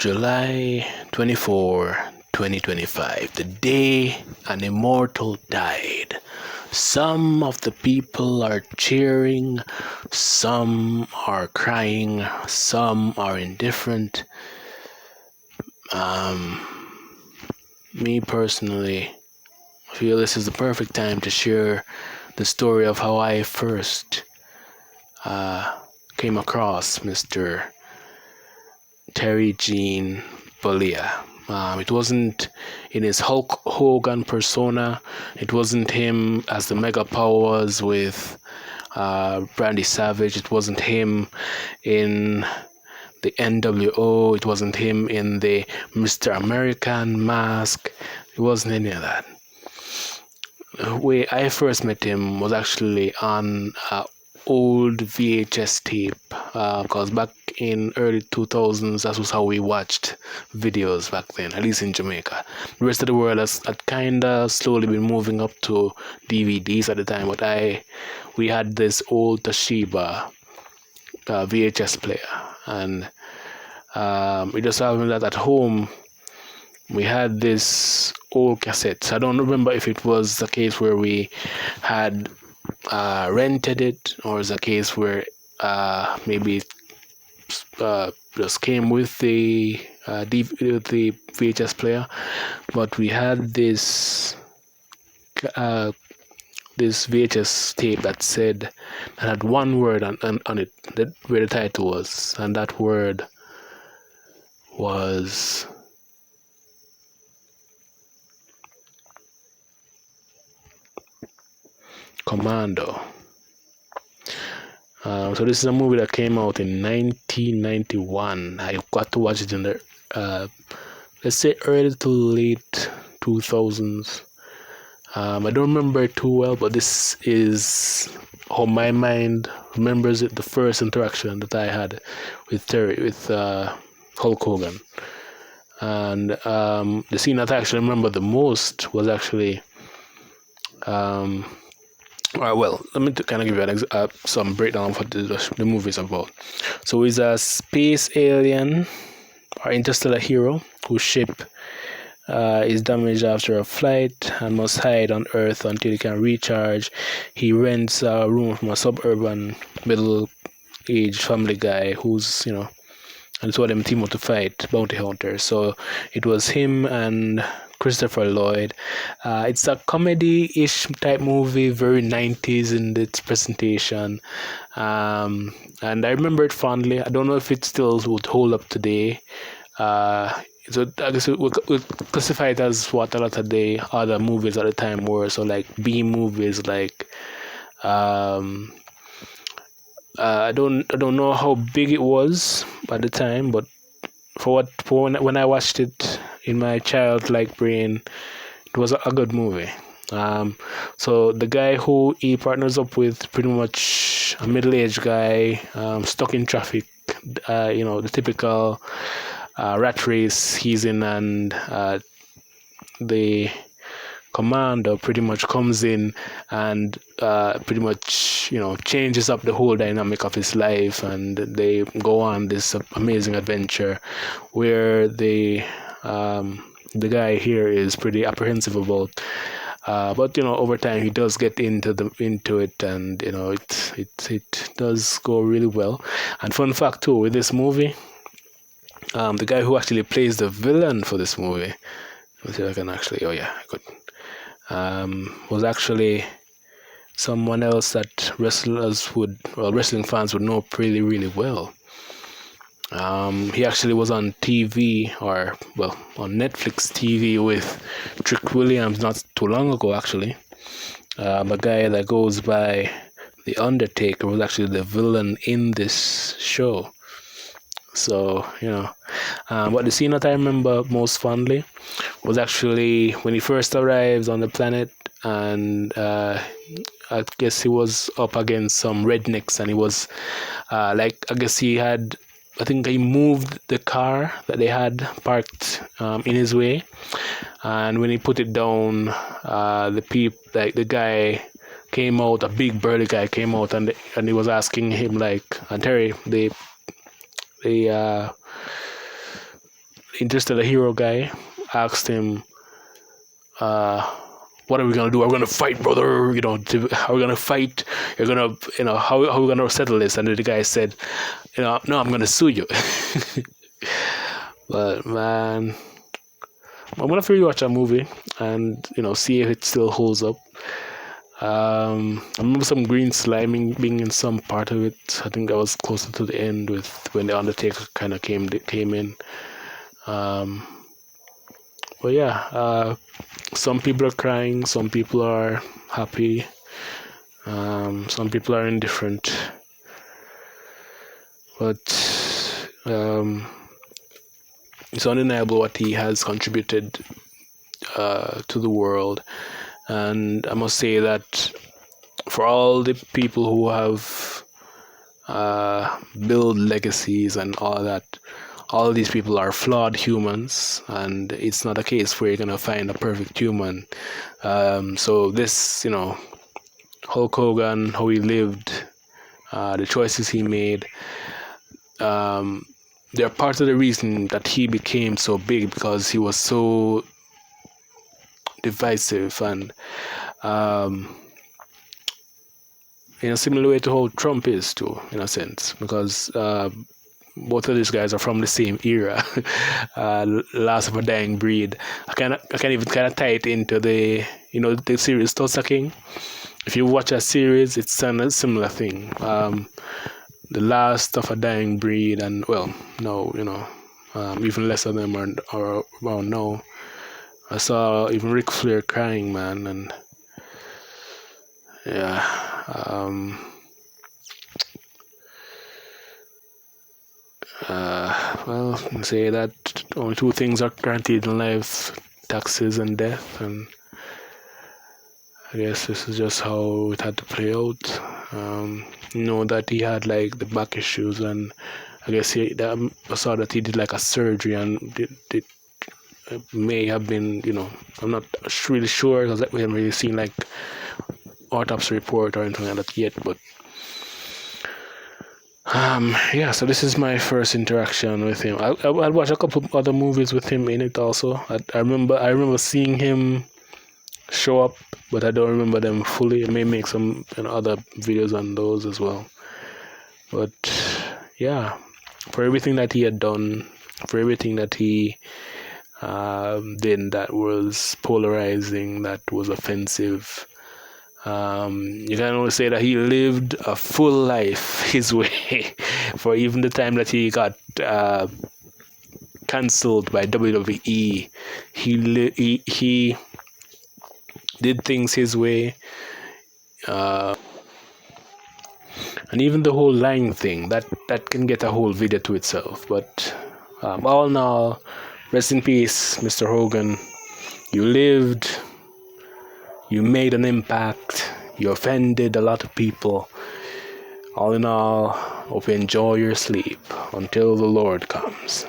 July 24, 2025, the day an immortal died. Some of the people are cheering, some are crying, some are indifferent. Me personally, I feel this is the perfect time to share the story of how I first came across Mr. Terry Jean Bollea. It wasn't in his Hulk Hogan persona. It wasn't him as the Mega Powers with Brandy Savage. It wasn't him in the NWO. It wasn't him in the Mr. American mask. It wasn't any of that. The way I first met him was actually on old VHS tape, because back in early 2000s, that was how we watched videos back then, at least in Jamaica. The rest of the world had kind of slowly been moving up to DVDs at the time, but we had this old Toshiba VHS player, and it just happened that at home we had this old cassette. I don't remember if it was the case where we had rented it, or is a case where maybe it just came with the VHS player. But we had this VHS tape that had one word on it, where the title was, and that word was Commando. So this is a movie that came out in 1991. I got to watch it in the let's say early to late 2000s. I don't remember it too well, but this is how my mind remembers it. The first interaction that I had with Hulk Hogan, and the scene that I actually remember the most was actually well, let me kind of give you some breakdown of what the movie is about. So he's a space alien or interstellar hero whose ship is damaged after a flight and must hide on Earth until he can recharge. He rents a room from a suburban middle-aged family guy who's, and it's what them team up to fight bounty hunters. So it was him and Christopher Lloyd. It's a comedy-ish type movie, very 90s in its presentation, and I remember it fondly. I don't know if it still would hold up today. So I guess we'll classify it as what a lot of the other movies at the time were. So like B movies, like I don't know how big it was at the time, but when I watched it in my childlike brain, it was a good movie. So the guy who he partners up with, pretty much a middle-aged guy, stuck in traffic, the typical rat race he's in, and the commander pretty much comes in and pretty much changes up the whole dynamic of his life, and they go on this amazing adventure where the guy here is pretty apprehensive about, but over time he does get into it, and it does go really well. And fun fact too, with this movie, the guy who actually plays the villain for this movie, let's see if I can actually, I could, was actually someone else that wrestling fans would know really, really well. He actually was on TV, on Netflix TV with Trick Williams not too long ago, actually. A guy that goes by The Undertaker was actually the villain in this show. So, but the scene that I remember most fondly was actually when he first arrives on the planet, and I guess he was up against some rednecks, and he was I think he moved the car that they had parked in his way, and when he put it down, the guy came out, a big burly guy came out, and he was asking him, like, and Terry, the Interstellar hero guy asked him, what are we gonna do? Are we gonna fight, brother? How are we gonna fight? You're gonna, how are we gonna settle this? And the guy said, no, I'm gonna sue you. But man, I'm gonna have to rewatch that movie and see if it still holds up. I remember some green sliming being in some part of it. I think that was closer to the end with when the Undertaker kind of came in. But yeah, some people are crying, some people are happy, some people are indifferent. But it's undeniable what he has contributed to the world. And I must say that for all the people who have built legacies and all that, all these people are flawed humans, and it's not a case where you're going to find a perfect human. So this, Hulk Hogan, how he lived, the choices he made, they're part of the reason that he became so big, because he was so divisive and in a similar way to how Trump is too, in a sense, because both of these guys are from the same era, last of a dying breed. I can even kind of tie it into the the series Tulsa King. If you watch a series, it's a similar thing. The last of a dying breed, and no, even less of them are around now. I saw even Ric Flair crying, man, and yeah. I'll say that only two things are guaranteed in life: taxes and death, and I guess this is just how it had to play out. That he had like the back issues, and I guess I saw that he did like a surgery, and it may have been, I'm not really sure because we haven't really seen like autopsy report or anything like that yet, but so this is my first interaction with him. I'll watch a couple of other movies with him in it also. I remember seeing him show up, but I don't remember them fully. I may make some other videos on those as well. But yeah, for everything that he had done, for everything that he did that was polarizing, that was offensive, you can only say that he lived a full life his way. For even the time that he got cancelled by WWE, he did things his way. And even the whole lying thing, that can get a whole video to itself. But all in all, rest in peace, Mr. Hogan. You lived. You made an impact. You offended a lot of people. All in all, hope you enjoy your sleep until the Lord comes.